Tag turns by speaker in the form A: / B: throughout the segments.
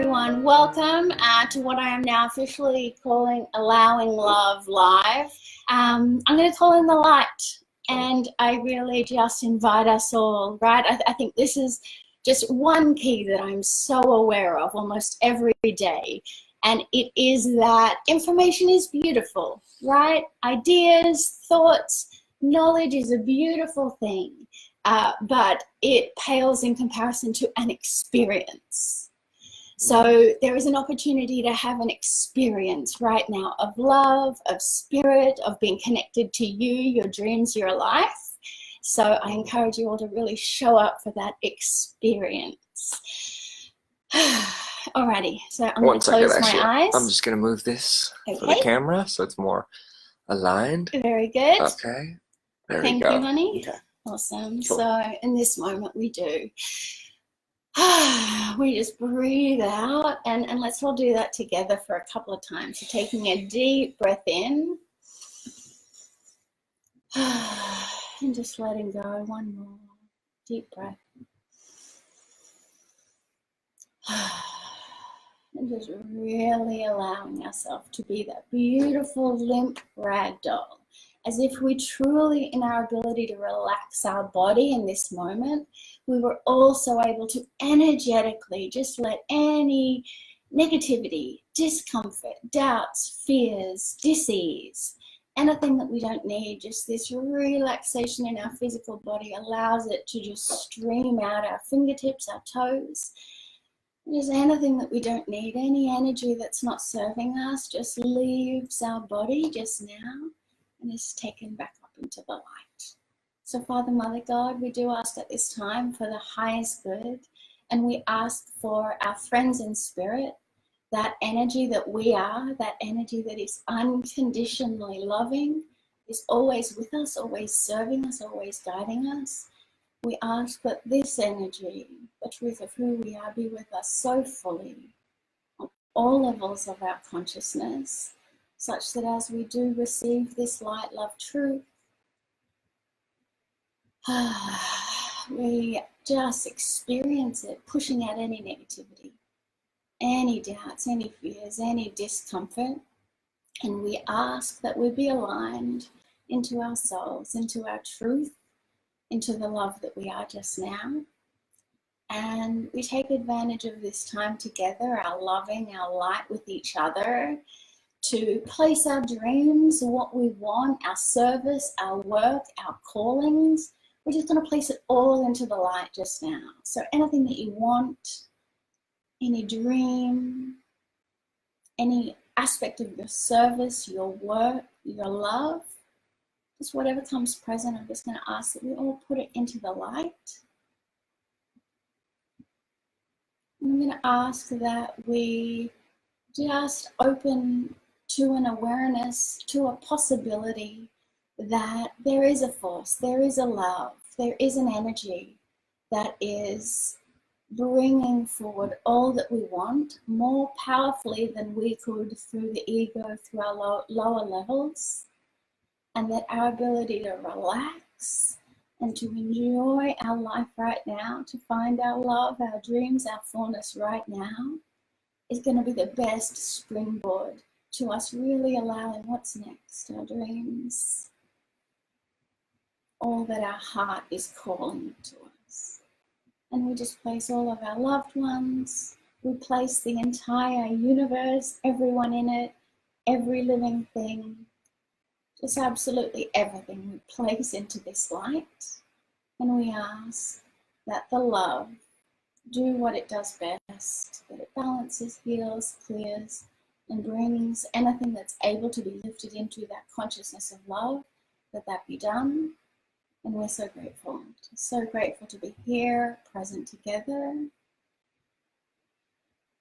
A: everyone, welcome to what I am now officially calling Allowing.Love Live. I'm going to call in the light, and I really just invite us all, right? I think this is just one key that I'm so aware of almost every day, and it is that information is beautiful, right? Ideas, thoughts, knowledge is a beautiful thing, but it pales in comparison to an experience. So there is an opportunity to have an experience right now of love, of spirit, of being connected to you, your dreams, your life. So I encourage you all to really show up for that experience. Alrighty, so I'm going to close my eyes.
B: I'm just going to move this for the camera so it's more aligned.
A: Very good.
B: Okay, there we go.
A: Thank you, honey.
B: Okay.
A: Awesome.
B: Cool.
A: So in this moment we do. We just breathe out, and let's all do that together for a couple of times. So taking a deep breath in and just letting go. One more deep breath. And just really allowing ourselves to be that beautiful limp rag doll, as if we truly, in our ability to relax our body in this moment, we were also able to energetically just let any negativity, discomfort, doubts, fears, dis-ease, anything that we don't need, just this relaxation in our physical body allows it to just stream out our fingertips, our toes. Just anything that we don't need, any energy that's not serving us just leaves our body just now and is taken back up into the light. So Father, Mother, God, we do ask at this time for the highest good, and we ask for our friends in spirit, that energy that we are, that energy that is unconditionally loving, is always with us, always serving us, always guiding us. We ask that this energy, the truth of who we are, be with us so fully on all levels of our consciousness, such that as we do receive this light, love, truth, we just experience it, pushing out any negativity, any doubts, any fears, any discomfort. And we ask that we be aligned into our souls, into our truth, into the love that we are just now. And we take advantage of this time together, our loving, our light with each other, to place our dreams, what we want, our service, our work, our callings. We're just going to place it all into the light just now. So anything that you want, any dream, any aspect of your service, your work, your love, just whatever comes present, I'm just going to ask that we all put it into the light. And I'm going to ask that we just open to an awareness, to a possibility that there is a force, there is a love, there is an energy that is bringing forward all that we want more powerfully than we could through the ego, through our lower levels, and that our ability to relax and to enjoy our life right now, to find our love, our dreams, our fullness right now, is going to be the best springboard to us really allowing what's next, our dreams, all that our heart is calling to us. And we just place all of our loved ones, we place the entire universe, everyone in it, every living thing, just absolutely everything we place into this light. And we ask that the love do what it does best, that it balances, heals, clears, and brings anything that's able to be lifted into that consciousness of love, that be done. And we're so grateful to be here, present together.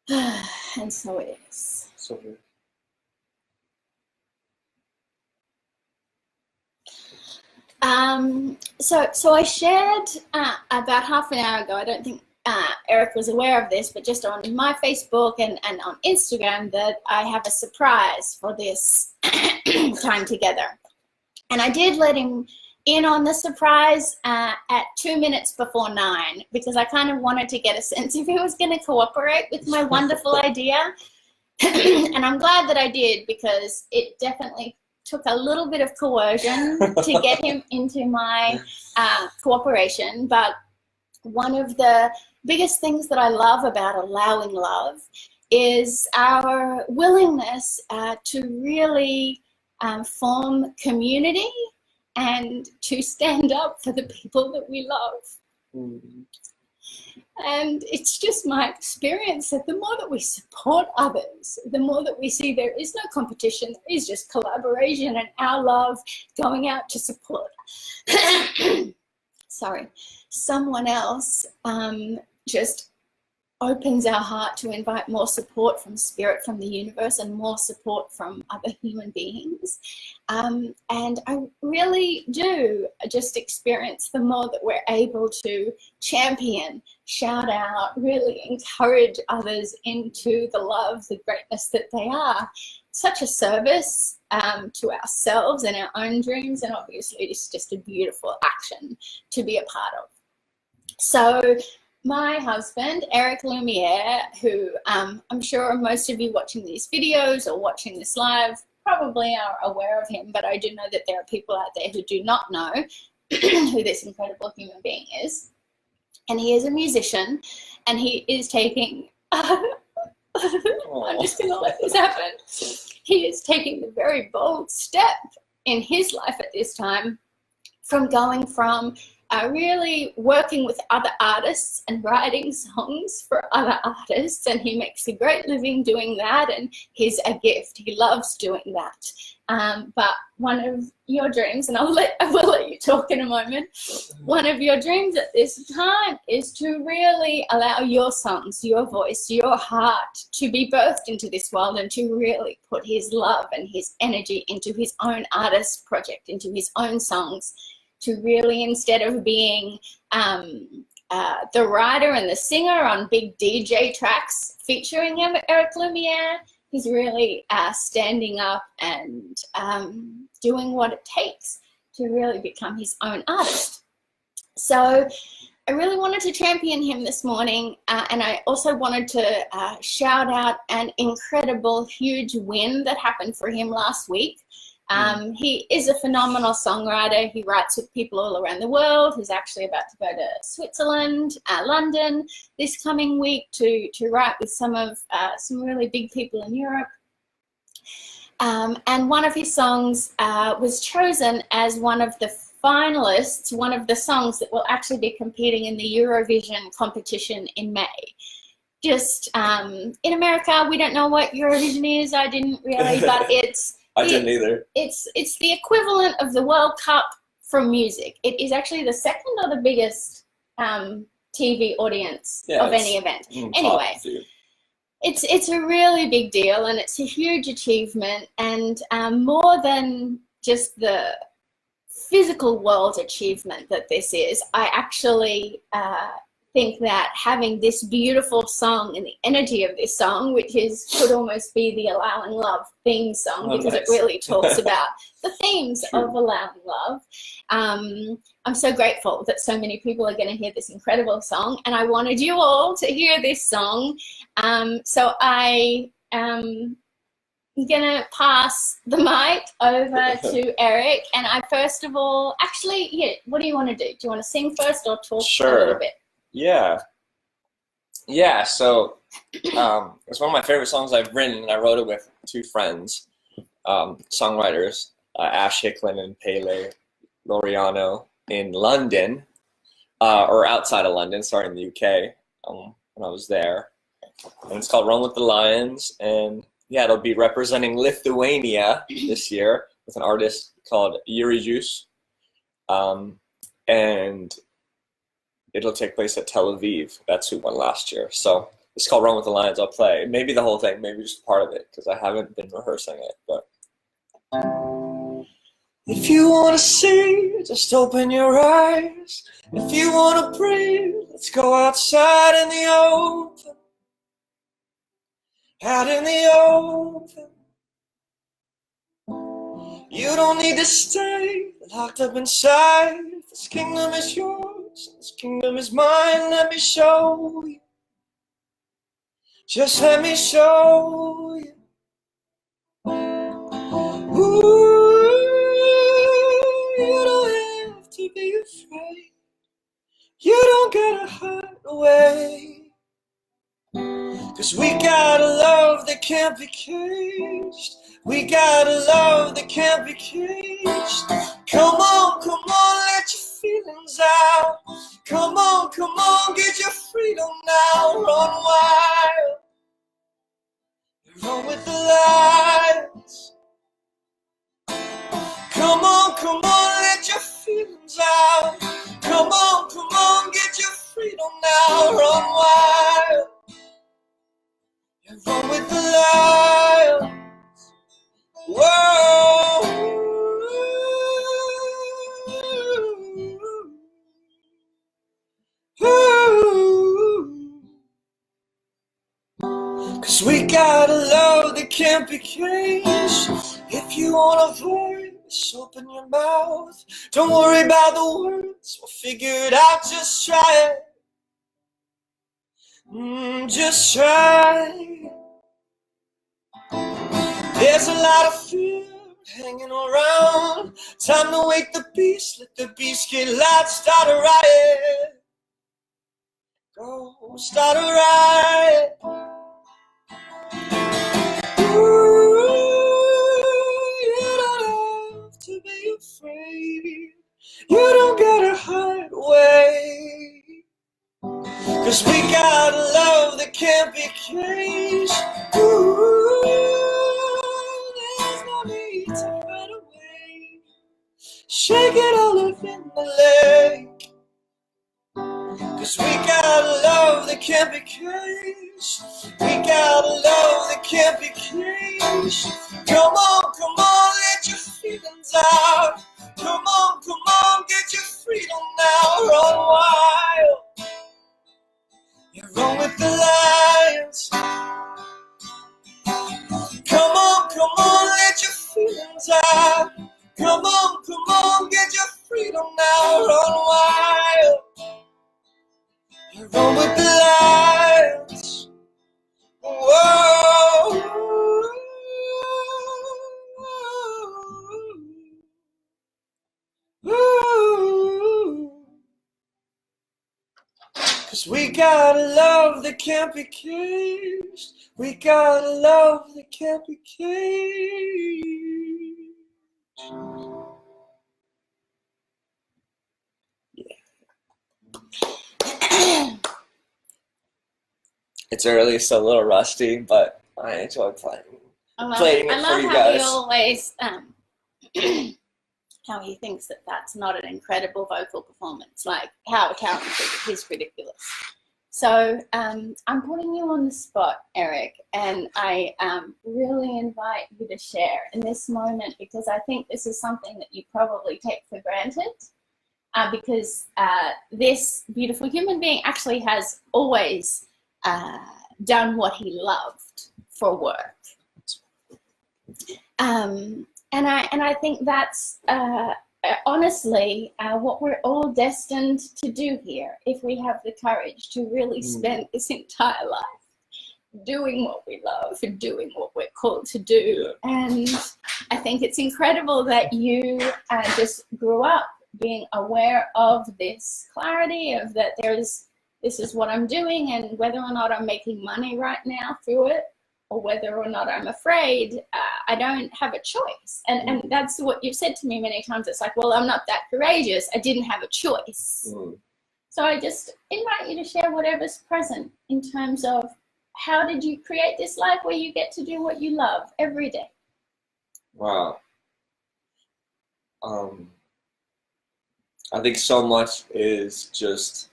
A: And so it is.
B: So good.
A: So I shared about half an hour ago, I don't think Eric was aware of this, but just on my Facebook and on Instagram, that I have a surprise for this time together. And I did let him in on the surprise at 2 minutes before 9 because I kind of wanted to get a sense if he was going to cooperate with my wonderful idea. And I'm glad that I did because it definitely took a little bit of coercion to get him into my cooperation. But one of the biggest things that I love about Allowing.Love is our willingness to really form community and to stand up for the people that we love. Mm. And it's just my experience that the more that we support others, the more that we see there is no competition, there is just collaboration and our love going out to support sorry, someone else, just opens our heart to invite more support from spirit, from the universe, and more support from other human beings. And I really do just experience the more that we're able to champion, shout out, really encourage others into the love, the greatness that they are. Such a service to ourselves and our own dreams, and obviously it's just a beautiful action to be a part of. So my husband, Eric Lumiere, who I'm sure most of you watching these videos or watching this live probably are aware of him, but I do know that there are people out there who do not know who this incredible human being is. And he is a musician, and he is taking, I'm just going to let this happen. He is taking the very bold step in his life at this time from going from really working with other artists and writing songs for other artists, and he makes a great living doing that, and he's a gift. He loves doing that. But one of your dreams, and I will let you talk in a moment, one of your dreams at this time is to really allow your songs, your voice, your heart to be birthed into this world, and to really put his love and his energy into his own artist project, into his own songs, to really, instead of being the writer and the singer on big DJ tracks featuring him, Eric Lumiere, he's really standing up and doing what it takes to really become his own artist. So I really wanted to champion him this morning, and I also wanted to shout out an incredible, huge win that happened for him last week. He is a phenomenal songwriter. He writes with people all around the world. He's actually about to go to Switzerland, London this coming week to write with some really big people in Europe. And one of his songs was chosen as one of the finalists, one of the songs that will actually be competing in the Eurovision competition in May. Just in America, we don't know what Eurovision is. I didn't really, but I didn't either. It's the equivalent of the World Cup for music. It is actually the second or the biggest TV audience of any event. Anyway, it's a really big deal, and it's a huge achievement, and more than just the physical world achievement that this is, I actually think that having this beautiful song and the energy of this song, which could almost be the Allowing.Love theme song, because it really talks about the themes of Allowing.Love. I'm so grateful that so many people are going to hear this incredible song, and I wanted you all to hear this song. So I am going to pass the mic over to Eric, and I first of all, actually, what do you want to do? Do you want to sing first or talk a little bit?
B: Yeah, so it's one of my favorite songs I've written, and I wrote it with two friends, songwriters, Ash Hicklin and Pele Loriano in London, or outside of London, sorry, in the UK, when I was there. And it's called Run with the Lions, and yeah, it'll be representing Lithuania this year with an artist called Eurovision, and it'll take place at Tel Aviv. That's who won last year. So it's called Run with the Lions. I'll play maybe the whole thing, maybe just part of it, because I haven't been rehearsing it. But if you want to see, just open your eyes. If you want to breathe, let's go outside in the open. Out in the open. You don't need to stay. locked up inside. This kingdom is yours, this kingdom is mine. Let me show you. Just let me show you. Ooh, you don't have to be afraid. You don't gotta hide away. 'Cause we got a love that can't be caged. We got a love that can't be caged. Come on, let your feelings out. Come on, get your freedom now. Run wild, run with the lions. Come on, let your feelings out. Come on, get your freedom now. Run wild, run with the lions. Whoa. 'Cause we got a love that can't be caged. If you want a voice, open your mouth. Don't worry about the words, we'll figure it out. Just try it. Just try. There's a lot of fear hanging around. Time to wake the beast, let the beast get loud. Start a riot. Go, start a riot. Ooh, you don't have to be afraid. You don't gotta hide away. 'Cause we got a love that can't be caged. Ooh, there's no need to run away. Shake it all up in the lake. 'Cause we got a love that can't be caged. We got a love that can't be caged. Come on, let your feelings out. Come on, get your freedom now. Run wild, you run with the lions. Come on, let your feelings out. Come on, get your freedom now. Run wild, you run with the lions. Whoa. 'Cause we got a love that can't be caged. We got a love that can't be caged. It's early, so a little rusty, but I enjoy playing it for you guys.
A: He always, how he thinks that that's not an incredible vocal performance, like how talented he's ridiculous. So I'm putting you on the spot, Eric, and I really invite you to share in this moment, because I think this is something that you probably take for granted, because this beautiful human being actually has always done what he loved for work. And I think that's honestly what we're all destined to do here, if we have the courage to really spend this entire life doing what we love and doing what we're called to do. And I think it's incredible that you just grew up being aware of this clarity of that this is what I'm doing, and whether or not I'm making money right now through it, or whether or not I'm afraid, I don't have a choice. And that's what you've said to me many times. It's like, well, I'm not that courageous. I didn't have a choice. So I just invite you to share whatever's present in terms of how did you create this life where you get to do what you love every day?
B: Wow. I think so much is just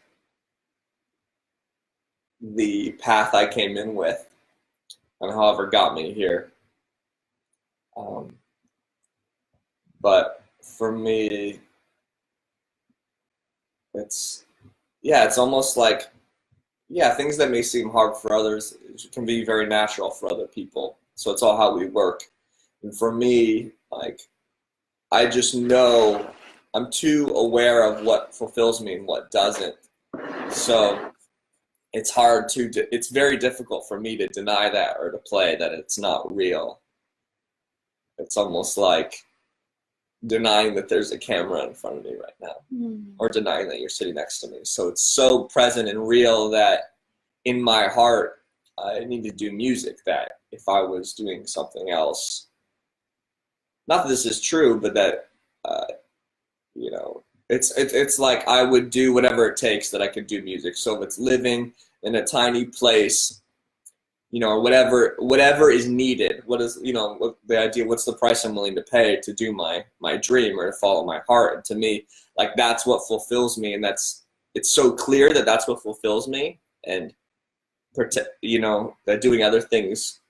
B: the path I came in with, and however got me here. But for me, it's almost like, things that may seem hard for others can be very natural for other people. So it's all how we work. And for me, like, I just know I'm too aware of what fulfills me and what doesn't. So it's hard to, it's very difficult for me to deny that or to play that it's not real. It's almost like denying that there's a camera in front of me right now, or denying that you're sitting next to me. So it's so present and real that in my heart, I need to do music, that if I was doing something else, not that this is true, but that, you know, it's like I would do whatever it takes that I could do music. So if it's living in a tiny place, you know, or whatever is needed, what is, you know, what the idea, what's the price I'm willing to pay to do my dream or to follow my heart. And to me, like, that's what fulfills me. And it's so clear that that's what fulfills me. And, you know, that doing other things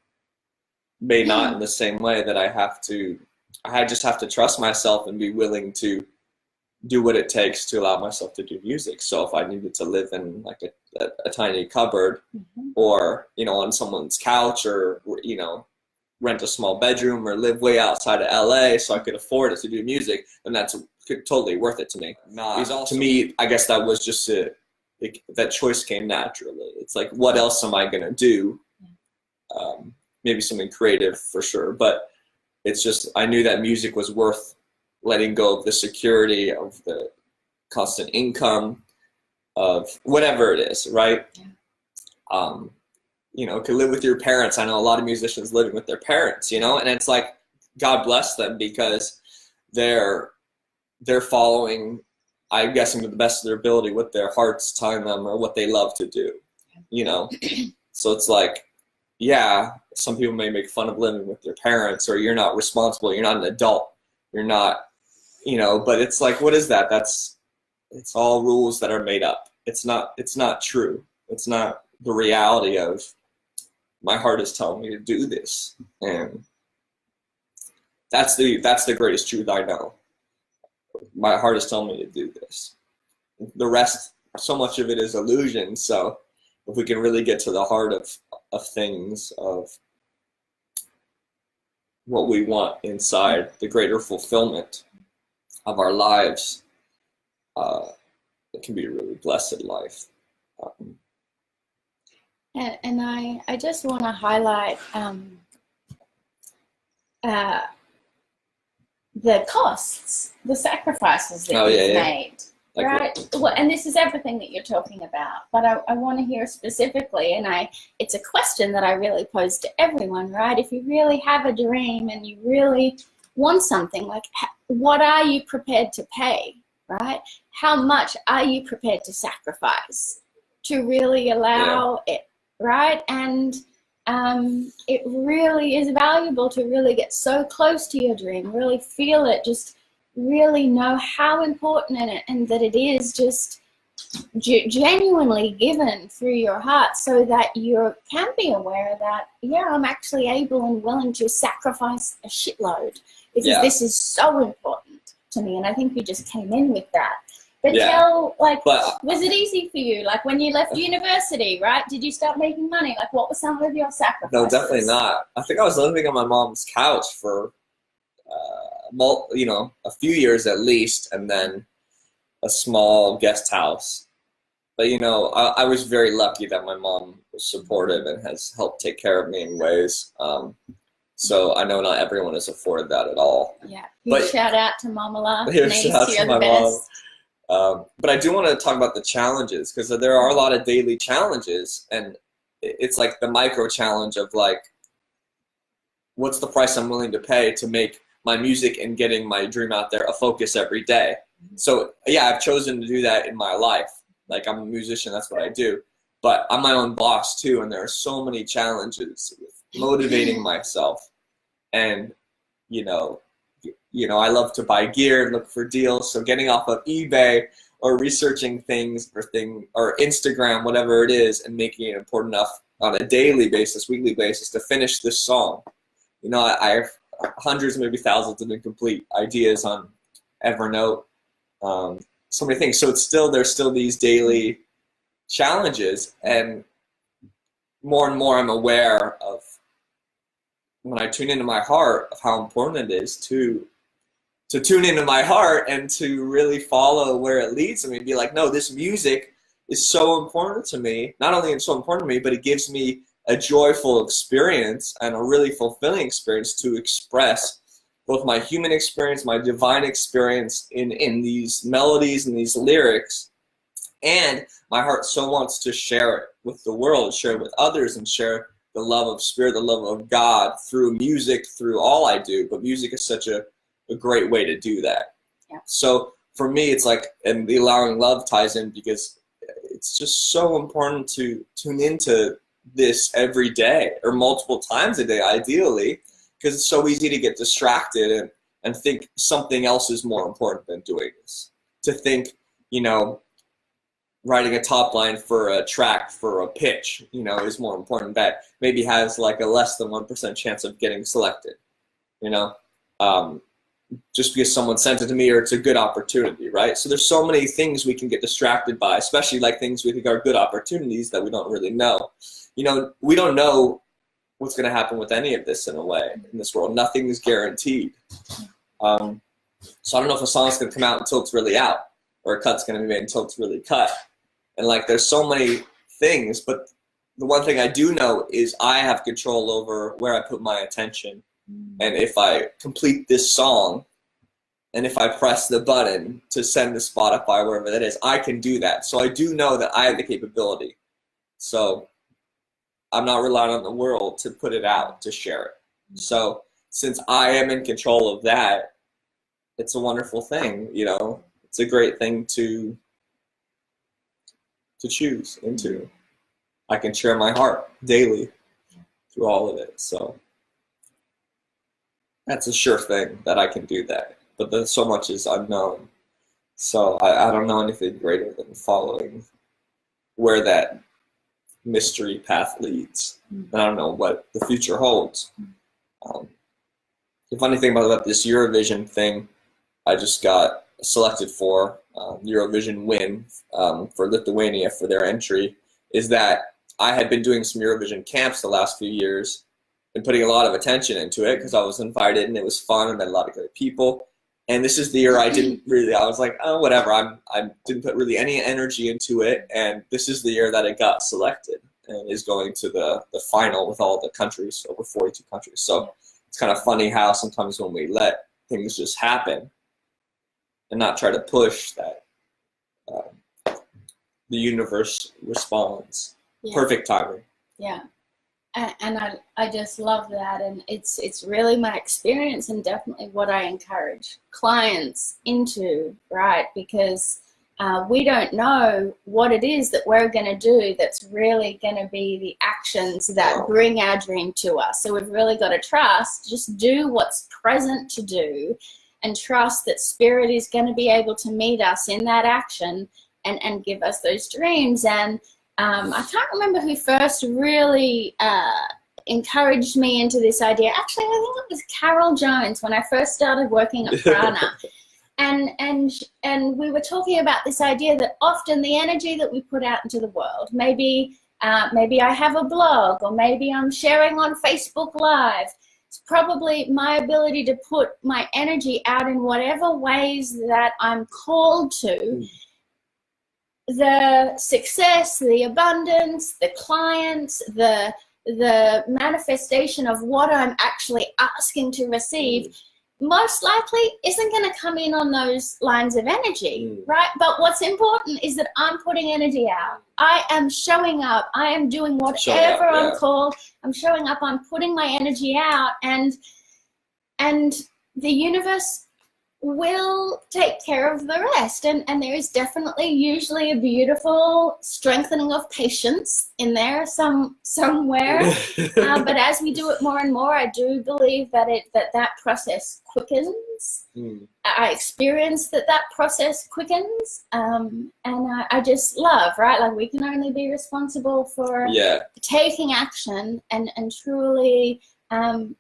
B: may not in the same way, that I just have to trust myself and be willing to do what it takes to allow myself to do music. So if I needed to live in like a tiny cupboard, or, you know, on someone's couch, or, you know, rent a small bedroom, or live way outside of LA so I could afford it to do music, then that's totally worth it to me. To me, I guess that was just that choice came naturally. It's like, what else am I gonna do? Maybe something creative for sure, but it's just, I knew that music was worth letting go of the security of the constant income of whatever it is, right? You know, could live with your parents. I know a lot of musicians living with their parents, you know, and it's like, God bless them, because they're following, I'm guessing to the best of their ability, what their heart's telling them or what they love to do, you know? So it's like, yeah, some people may make fun of living with their parents, or you're not responsible, you're not an adult, you're not, you know, but it's like, what is that? It's all rules that are made up. It's not true. It's not the reality of, my heart is telling me to do this. And that's the greatest truth I know. My heart is telling me to do this. The rest, so much of it is illusion. So if we can really get to the heart of things, of what we want inside, the greater fulfillment of our lives, it can be a really blessed life.
A: And I just want to highlight the costs, the sacrifices that you've made, like, right? Well, and this is everything that you're talking about, but I want to hear specifically, and it's a question that I really pose to everyone, right? If you really have a dream and you really want something, like, what are you prepared to pay, right? How much are you prepared to sacrifice to really allow it, right? And it really is valuable to really get so close to your dream, really feel it, just really know how important and that it is just genuinely given through your heart, so that you can be aware that, yeah, I'm actually able and willing to sacrifice a shitload, because this is so important to me. And I think you just came in with that. But was it easy for you? Like, when you left university, right? Did you start making money? Like, what were some of your sacrifices?
B: No, definitely not. I think I was living on my mom's couch for, you know, a few years at least, and then a small guest house. But, you know, I was very lucky that my mom was supportive and has helped take care of me in ways. So I know not everyone is afforded that at all.
A: Yeah. Shout out to Mama La.
B: Shout out to my mom. But I do want to talk about the challenges, because there are a lot of daily challenges, and it's like the micro challenge of, like, what's the price I'm willing to pay to make my music and getting my dream out there a focus every day. So yeah, I've chosen to do that in my life. Like, I'm a musician, that's what I do. But I'm my own boss too, and there are so many challenges with motivating myself. And, you know, I love to buy gear and look for deals. So getting off of eBay or researching things or Instagram, whatever it is, and making it important enough on a daily basis, weekly basis, to finish this song. You know, I have hundreds, maybe thousands of incomplete ideas on Evernote. So many things. So there's still these daily challenges, and more I'm aware of, when I tune into my heart, of how important it is to to tune into my heart and to really follow where it leads me and be like, no, this music is so important to me. Not only is it so important to me, but it gives me a joyful experience and a really fulfilling experience to express both my human experience, my divine experience in these melodies and these lyrics. And my heart so wants to share it with the world, share it with others, and share the love of spirit, the love of God through music, through all I do. But music is such a great way to do that.
A: Yeah.
B: So for me, it's like, and the Allowing Love ties in because it's just so important to tune into this every day or multiple times a day, ideally, because it's so easy to get distracted and think something else is more important than doing this. To think, you know, writing a top line for a track, for a pitch, you know, is more important. That maybe has like a less than 1% chance of getting selected, you know, just because someone sent it to me or it's a good opportunity, right? So there's so many things we can get distracted by, especially like things we think are good opportunities that we don't really know. You know, we don't know what's going to happen with any of this in a way in this world. Nothing is guaranteed. So I don't know if a song's going to come out until it's really out, or a cut's going to be made until it's really cut. And like, there's so many things, but the one thing I do know is I have control over where I put my attention. And if I complete this song, and if I press the button to send to Spotify, wherever that is, I can do that. So I do know that I have the capability. So I'm not relying on the world to put it out, to share it. So since I am in control of that, it's a wonderful thing, you know. It's a great thing to choose into. I can share my heart daily through all of it. So that's a sure thing that I can do that. But then so much is unknown. So I don't know anything greater than following where that mystery path leads. And I don't know what the future holds. The funny thing about this Eurovision thing, I just got selected for Eurovision win for Lithuania for their entry, is that I had been doing some Eurovision camps the last few years and putting a lot of attention into it because I was invited and it was fun and met a lot of good people. And this is the year I was like, oh, whatever. I didn't put really any energy into it. And this is the year that it got selected and is going to the final with all the countries, over 42 countries. So it's kind of funny how sometimes when we let things just happen and not try to push, that the universe responds. Yeah. Perfect timing.
A: Yeah. And I just love that, and it's really my experience and definitely what I encourage clients into, right? Because we don't know what it is that we're going to do that's really going to be the actions that bring our dream to us. So we've really got to trust, just do what's present to do, and trust that Spirit is going to be able to meet us in that action and give us those dreams. And I can't remember who first really encouraged me into this idea. Actually, I think it was Carol Jones when I first started working at Prana. and we were talking about this idea that often the energy that we put out into the world, maybe I have a blog, or maybe I'm sharing on Facebook Live, it's probably my ability to put my energy out in whatever ways that I'm called to. The success, the abundance, the clients, the manifestation of what I'm actually asking to receive most likely isn't going to come in on those lines of energy, right? But what's important is that I'm putting energy out. I am showing up. I am doing whatever I'm called. I'm showing up. I'm putting my energy out, and the universe will take care of the rest. And there is definitely usually a beautiful strengthening of patience in there somewhere. But as we do it more and more, I do believe that that process quickens. I experience that process quickens. And I just love, right? Like, we can only be responsible for taking action and truly.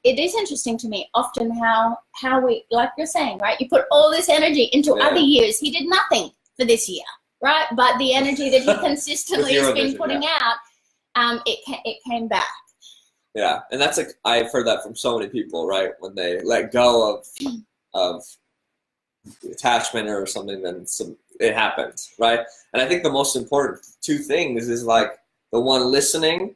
A: It is interesting to me often how we, like you're saying, right? You put all this energy into other years. He did nothing for this year, right? But the energy that he consistently has been putting out, it came back.
B: Yeah, and that's I've heard that from so many people, right? When they let go of attachment or something, then it happens, right? And I think the most important two things is like the one, listening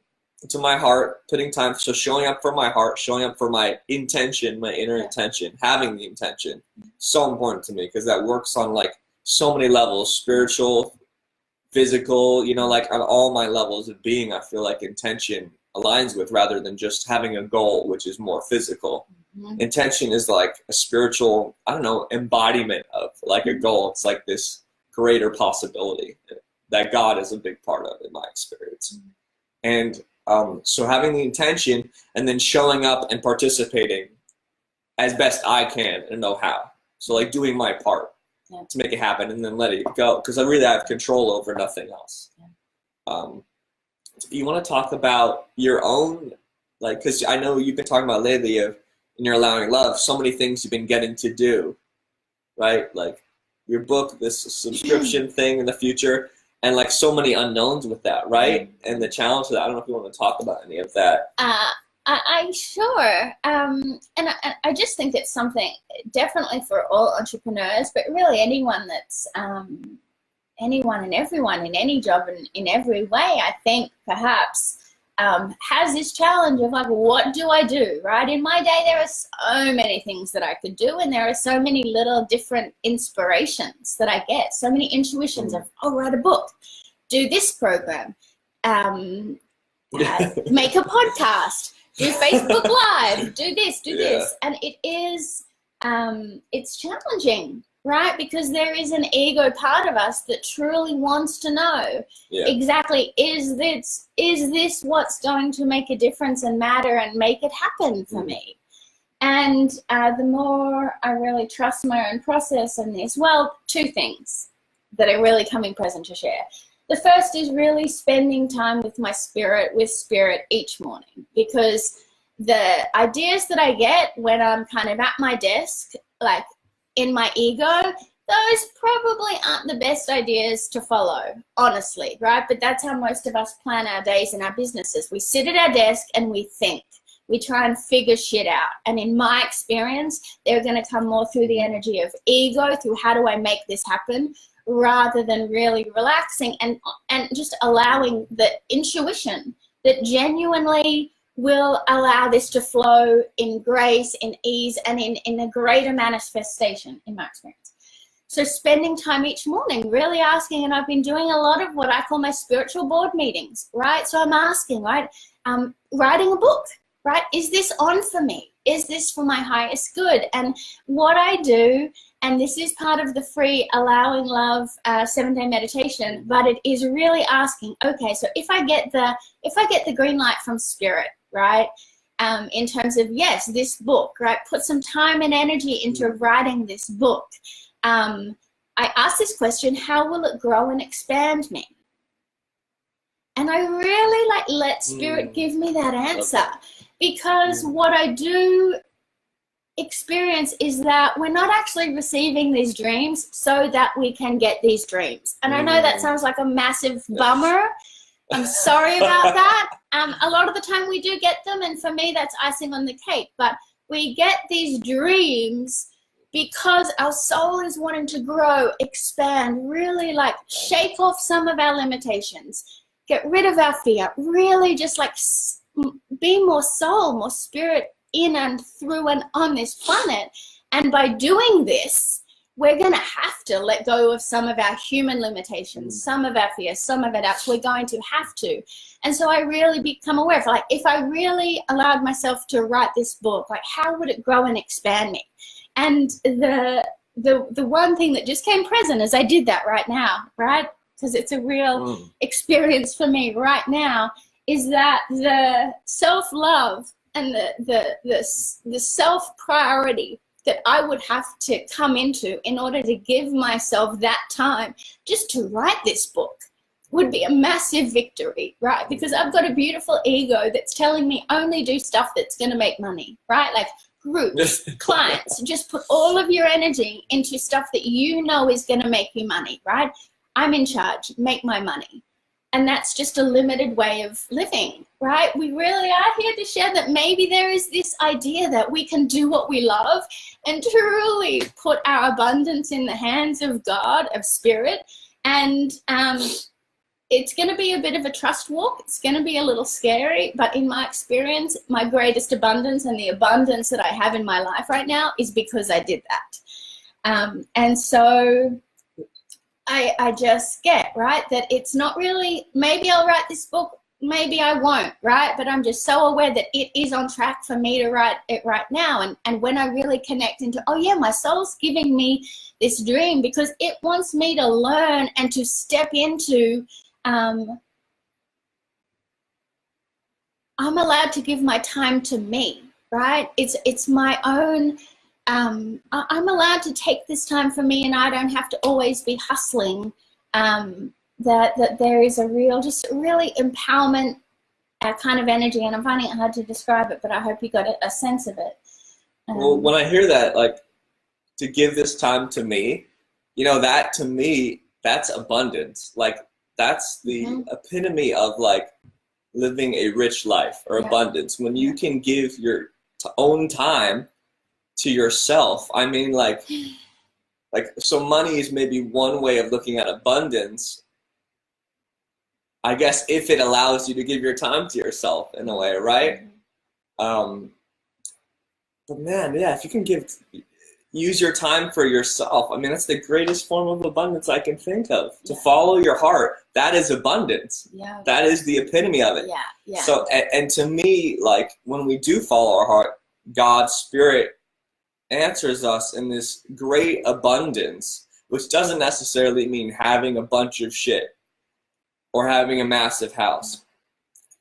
B: to my heart, putting time, so showing up for my heart, showing up for my intention, my inner intention, having the intention, so important to me, because that works on like so many levels, spiritual, physical, you know, like on all my levels of being. I feel like intention aligns with, rather than just having a goal, which is more physical. Intention is like a spiritual, I don't know, embodiment of like a goal. It's like this greater possibility that God is a big part of, in my experience. And so having the intention and then showing up and participating as best I can and know how. So like doing my part to make it happen, and then let it go, because I really have control over nothing else. You want to talk about your own, like, because I know you've been talking about lately of, in your Allowing.Love, so many things you've been getting to do, right? Like your book, this subscription thing in the future, and like so many unknowns with that, right? And the challenge of that. I don't know if you want to talk about any of that.
A: I sure. And I just think it's something definitely for all entrepreneurs, but really anyone that's anyone and everyone in any job and in every way, I think perhaps has this challenge of like, what do I do, right? In my day, there are so many things that I could do, and there are so many little different inspirations that I get, so many intuitions of, oh, write a book, do this program, make a podcast, do Facebook Live, do this, do this. And it is, it's challenging, right? Because there is an ego part of us that truly wants to know exactly, is this what's going to make a difference and matter and make it happen for me? And the more I really trust my own process in this, well, two things that are really coming present to share. The first is really spending time with my spirit, each morning, because the ideas that I get when I'm kind of at my desk, like in my ego, those probably aren't the best ideas to follow, honestly, right? But that's how most of us plan our days and our businesses. We sit at our desk and we think. We try and figure shit out. And in my experience, they're going to come more through the energy of ego, through how do I make this happen, rather than really relaxing and just allowing the intuition that genuinely will allow this to flow in grace, in ease, and in a greater manifestation, in my experience. So spending time each morning, really asking, and I've been doing a lot of what I call my spiritual board meetings, right? So I'm asking, right, writing a book, right? Is this on for me? Is this for my highest good? And what I do, and this is part of the free Allowing.Love 7-day meditation, but it is really asking, okay, so if I get the green light from spirit, right, in terms of, yes, this book, right, put some time and energy into writing this book. I ask this question, how will it grow and expand me? And I really let spirit give me that answer, because what I do experience is that we're not actually receiving these dreams so that we can get these dreams. And I know that sounds like a massive bummer. I'm sorry about that. A lot of the time we do get them, and for me that's icing on the cake, but we get these dreams because our soul is wanting to grow, expand, really like shake off some of our limitations, get rid of our fear, really just like be more soul, more spirit in and through and on this planet. And by doing this, we're going to have to let go of some of our human limitations, some of our fears, some of our doubts. We're going to have to. And so I really become aware of, like, if I really allowed myself to write this book, like, how would it grow and expand me? And the one thing that just came present as I did that right now, right, because it's a real experience for me right now, is that the self-love and the self-priority that I would have to come into in order to give myself that time just to write this book would be a massive victory, right? Because I've got a beautiful ego that's telling me only do stuff that's going to make money, right? Like groups, clients, just put all of your energy into stuff that you know is going to make you money, right? I'm in charge, make my money. that's just a limited way of living, right? We really are here to share that maybe there is this idea that we can do what we love and truly put our abundance in the hands of God, of spirit. And it's going to be a bit of a trust walk. It's going to be a little scary, but in my experience, my greatest abundance and the abundance that I have in my life right now is because I did that. And so I just get, right, that it's not really, maybe I'll write this book, maybe I won't, right? But I'm just so aware that it is on track for me to write it right now. And when I really connect into, oh yeah, my soul's giving me this dream because it wants me to learn and to step into, I'm allowed to give my time to me, right? It's my own, I'm allowed to take this time for me, and I don't have to always be hustling. That there is a real, just really empowerment kind of energy, and I'm finding it hard to describe it, but I hope you got a sense of it.
B: Well, when I hear that, like, to give this time to me, you know, that to me, that's abundance. Like, that's the epitome of like living a rich life or abundance. When you can give your own time to yourself. I mean, like, so money is maybe one way of looking at abundance, I guess, if it allows you to give your time to yourself in a way, right? But man, yeah, if you can use your time for yourself, I mean, that's the greatest form of abundance I can think of. To follow your heart, that is abundance. Yeah. That is the epitome of it. Yeah. So, and to me, like, when we do follow our heart, God's Spirit answers us in this great abundance, which doesn't necessarily mean having a bunch of shit or having a massive house.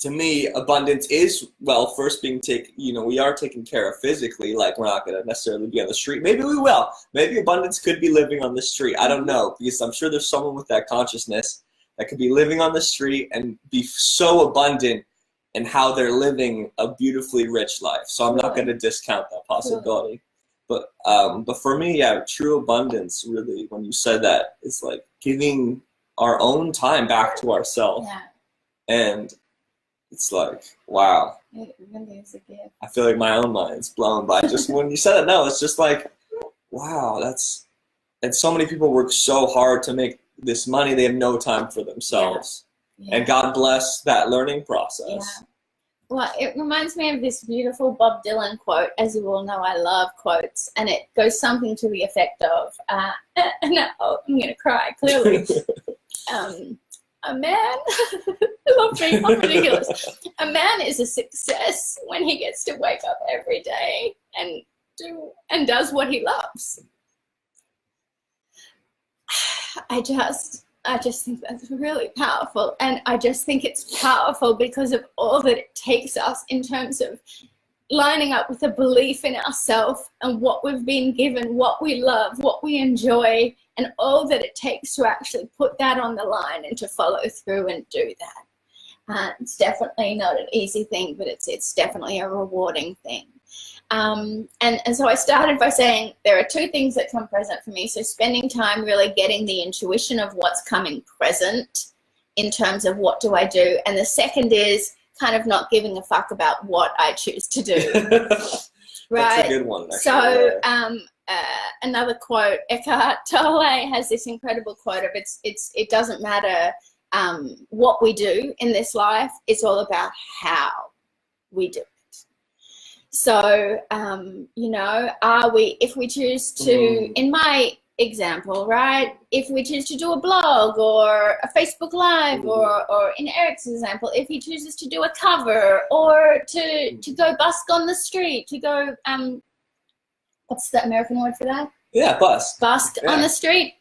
B: To me, abundance is, well, first being taken, you know, we are taken care of physically, like we're not going to necessarily be on the street. Maybe we will. Maybe abundance could be living on the street. I don't know, because I'm sure there's someone with that consciousness that could be living on the street and be so abundant in how they're living a beautifully rich life. So I'm not going to discount that possibility. But for me, yeah, true abundance, really, when you said that, is like giving our own time back to ourselves. Yeah. And it's like, wow. It really is a gift. I feel like my own mind's blown by just when you said it. No, it's just like, wow, and so many people work so hard to make this money, they have no time for themselves. Yeah. And God bless that learning process. Yeah.
A: Well, it reminds me of this beautiful Bob Dylan quote. As you all know, I love quotes, and it goes something to the effect of, I'm going to cry, clearly. A man, I love being ridiculous. A man is a success when he gets to wake up every day and does what he loves. I just think that's really powerful, and I just think it's powerful because of all that it takes us in terms of lining up with a belief in ourselves and what we've been given, what we love, what we enjoy, and all that it takes to actually put that on the line and to follow through and do that. It's definitely not an easy thing, but it's definitely a rewarding thing. And so I started by saying there are two things that come present for me. So spending time really getting the intuition of what's coming present in terms of what do I do. And the second is kind of not giving a fuck about what I choose to do. Right?
B: That's a good one, actually.
A: So another quote, Eckhart Tolle has this incredible quote of it doesn't matter what we do in this life, it's all about how we do it. So, you know, if we choose to, in my example, right, if we choose to do a blog or a Facebook Live or in Eric's example, if he chooses to do a cover or to go busk on the street, to go, what's the American word for that?
B: Yeah, busk.
A: Busk on the street.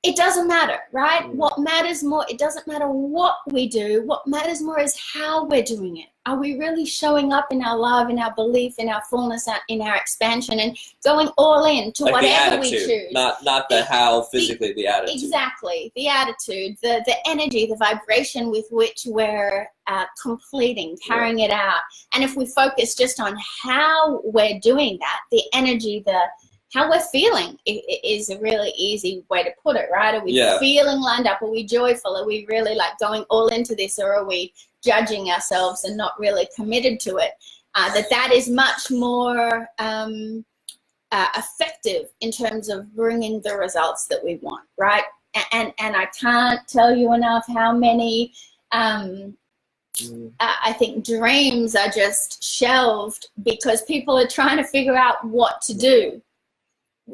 A: It doesn't matter, right? What matters more, it doesn't matter what we do. What matters more is how we're doing it. Are we really showing up in our love, in our belief, in our fullness, in our expansion, and going all in to like whatever we choose?
B: Not the how physically, the attitude.
A: Exactly, the attitude, the energy, the vibration with which we're completing, carrying it out. And if we focus just on how we're doing that, the energy, how we're feeling is a really easy way to put it, right? Are we feeling lined up? Are we joyful? Are we really like going all into this, or are we judging ourselves and not really committed to it? That is much more effective in terms of bringing the results that we want, right? And I can't tell you enough how many I think dreams are just shelved because people are trying to figure out what to do.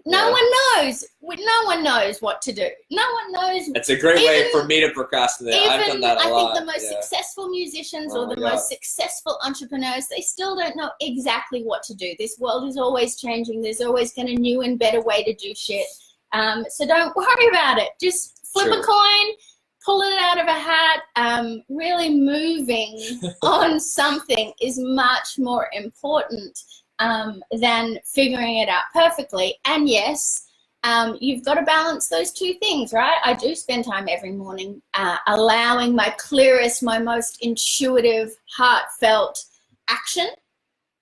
A: No one knows. No one knows what to do. No one knows.
B: It's a great way for me to procrastinate. I've done that a lot.
A: I think the most successful musicians or the most successful entrepreneurs, they still don't know exactly what to do. This world is always changing. There's always going to new and better way to do shit. So don't worry about it. Just flip a coin, pull it out of a hat. Really moving on something is much more important than figuring it out perfectly. And yes, you've got to balance those two things, right? I do spend time every morning allowing my clearest, my most intuitive, heartfelt action,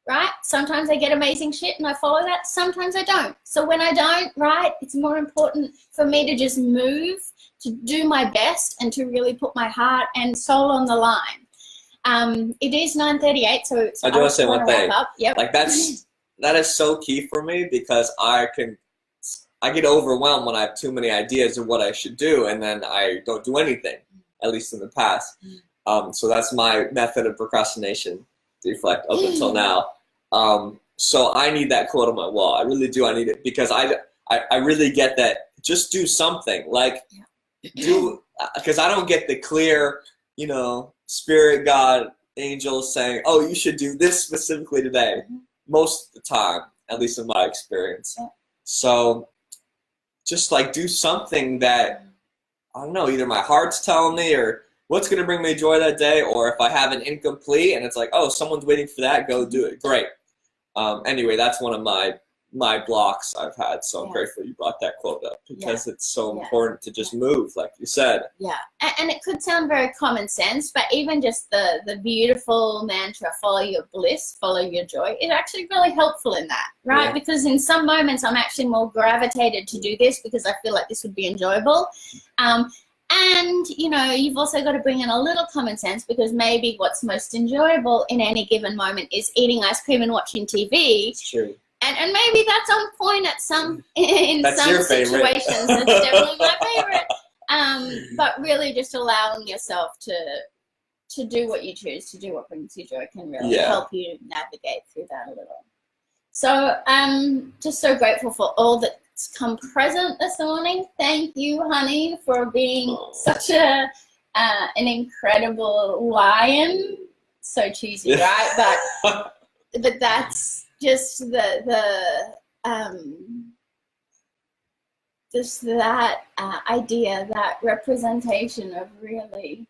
A: right? Sometimes I get amazing shit and I follow that. Sometimes I don't. So when I don't, right, it's more important for me to just move, to do my best, and to really put my heart and soul on the line. It is 9:38, so
B: I do want to say one thing.
A: Yep.
B: Like that is so key for me, because I get overwhelmed when I have too many ideas of what I should do, and then I don't do anything, at least in the past. So that's my method of procrastination, to reflect up until now. So I need that quote on my wall. I really do. I need it, because I really get that. Just do something, like because I don't get the clear, spirit, God, angels saying, oh, you should do this specifically today, most of the time, at least in my experience. So just like do something that, I don't know, either my heart's telling me, or what's going to bring me joy that day, or if I have an incomplete and it's like, oh, someone's waiting for that, go do it. Great. Anyway, that's one of my blocks I've had, so I'm grateful you brought that quote up, because it's so important to just move, like you said. And it could sound very common sense, but even just the beautiful mantra, follow your bliss, follow your joy, is actually really helpful in that, right? Because in some moments I'm actually more gravitated to do this because I feel like this would be enjoyable. And, you've also got to bring in a little common sense, because maybe what's most enjoyable in any given moment is eating ice cream and watching TV. It's true. And maybe that's on point in some situations. That's definitely my favorite. But really just allowing yourself to do what you choose, to do what brings you joy, can really help you navigate through that a little. So I'm just so grateful for all that's come present this morning. Thank you, honey, for being such an incredible lion. So cheesy, right? But that's just just that idea, that representation of really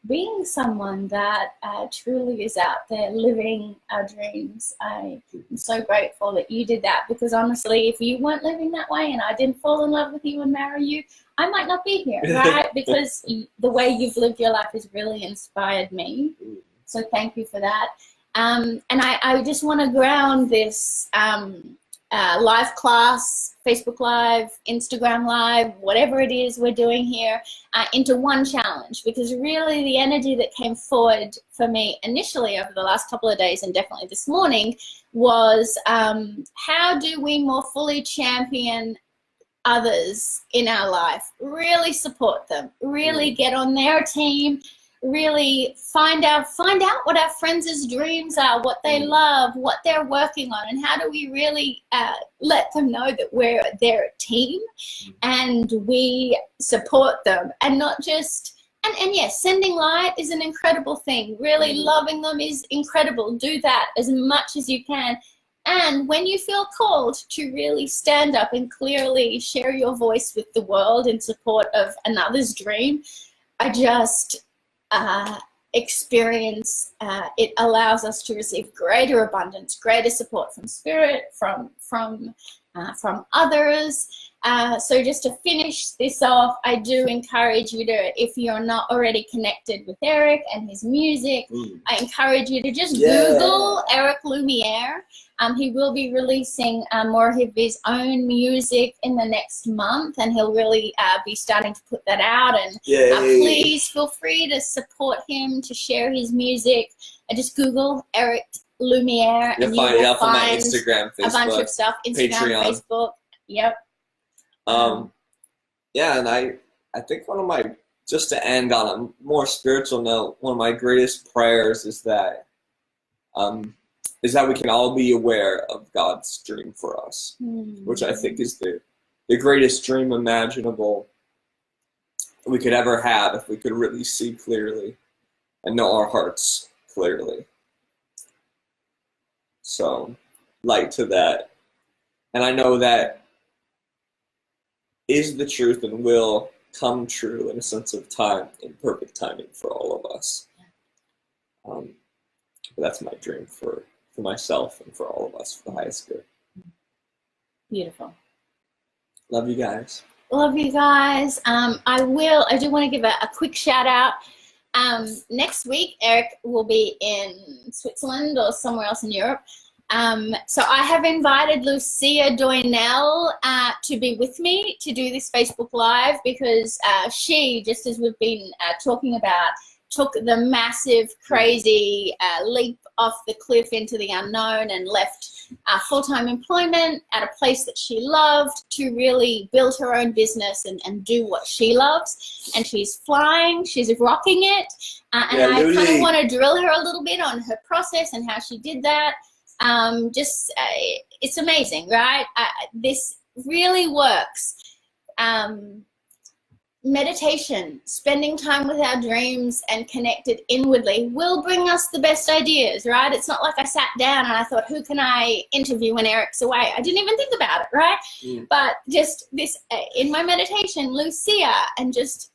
B: being someone that truly is out there living our dreams. I am so grateful that you did that, because honestly, if you weren't living that way and I didn't fall in love with you and marry you, I might not be here, right? Because the way you've lived your life has really inspired me. So thank you for that. And I just want to ground this live class, Facebook Live, Instagram Live, whatever it is we're doing here, into one challenge, because really the energy that came forward for me initially over the last couple of days, and definitely this morning, was how do we more fully champion others in our life, really support them, really get on their team, really find out what our friends' dreams are, what they love, what they're working on, and how do we really let them know that we're their team and we support them, and not just, and yes, sending light is an incredible thing. Really loving them is incredible. Do that as much as you can. And when you feel called to really stand up and clearly share your voice with the world in support of another's dream, I just experience, it allows us to receive greater abundance, greater support from spirit, from
A: from others. So just to finish this off, I do encourage you to, if you're not already connected with Eric and his music, I encourage you to just Google Eric Lumiere. He will be releasing more of his own music in the next month, and he'll really be starting to put that out. And please feel free to support him, to share his music. Just Google Eric Lumiere, and you will find
B: my Instagram, Facebook,
A: a bunch of stuff. Instagram,
B: Patreon.
A: Facebook. Yep.
B: Yeah, and I think one of my, just to end on a more spiritual note, one of my greatest prayers is that we can all be aware of God's dream for us, which I think is the greatest dream imaginable we could ever have, if we could really see clearly and know our hearts clearly. So, light to that. And I know that is the truth and will come true in a sense of time, in perfect timing for all of us. But that's my dream for myself and for all of us, for the highest good.
A: Beautiful.
B: Love you guys.
A: Love you guys. I do want to give a quick shout out. Next week, Eric will be in Switzerland or somewhere else in Europe. So I have invited Lucia Doynell to be with me to do this Facebook Live, because she, just as we've been talking about, took the massive, crazy leap off the cliff into the unknown and left full-time employment at a place that she loved to really build her own business and do what she loves. And she's flying, she's rocking it. And I kind of want to drill her a little bit on her process and how she did that. It's amazing, right? This really works. Meditation, spending time with our dreams and connected inwardly will bring us the best ideas, right? It's not like I sat down and I thought, who can I interview when Eric's away? I didn't even think about it, right? But just this, in my meditation, Lucia, and just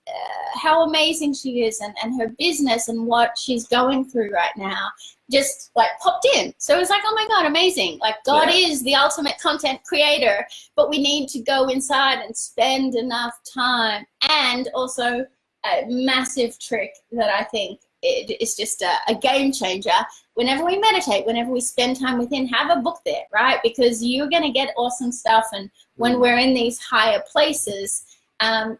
A: how amazing she is, and her business and what she's going through right now, just like popped in. So it was like, oh my God, amazing. Like God is the ultimate content creator, but we need to go inside and spend enough time. And also a massive trick that I think is just a game changer. Whenever we meditate, whenever we spend time within, have a book there, right? Because you're going to get awesome stuff. And when we're in these higher places,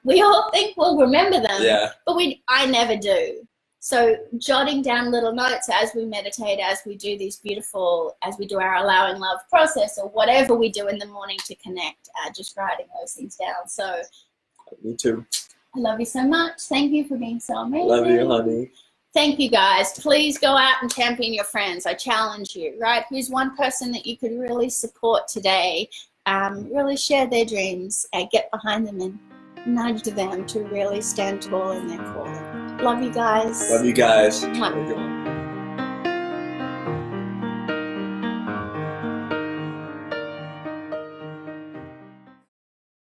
A: we all think we'll remember them, but I never do. So jotting down little notes as we meditate, as we do as we do our Allowing.Love process, or whatever we do in the morning to connect, just writing those things down. So
B: me too.
A: I love you so much. Thank you for being so amazing.
B: Love you, honey.
A: Thank you, guys. Please go out and champion your friends. I challenge you, right? Who's one person that you could really support today? Really share their dreams, get behind them and nudge them to really stand tall in their calling. Love you guys.
B: Love you guys.
A: Mwah.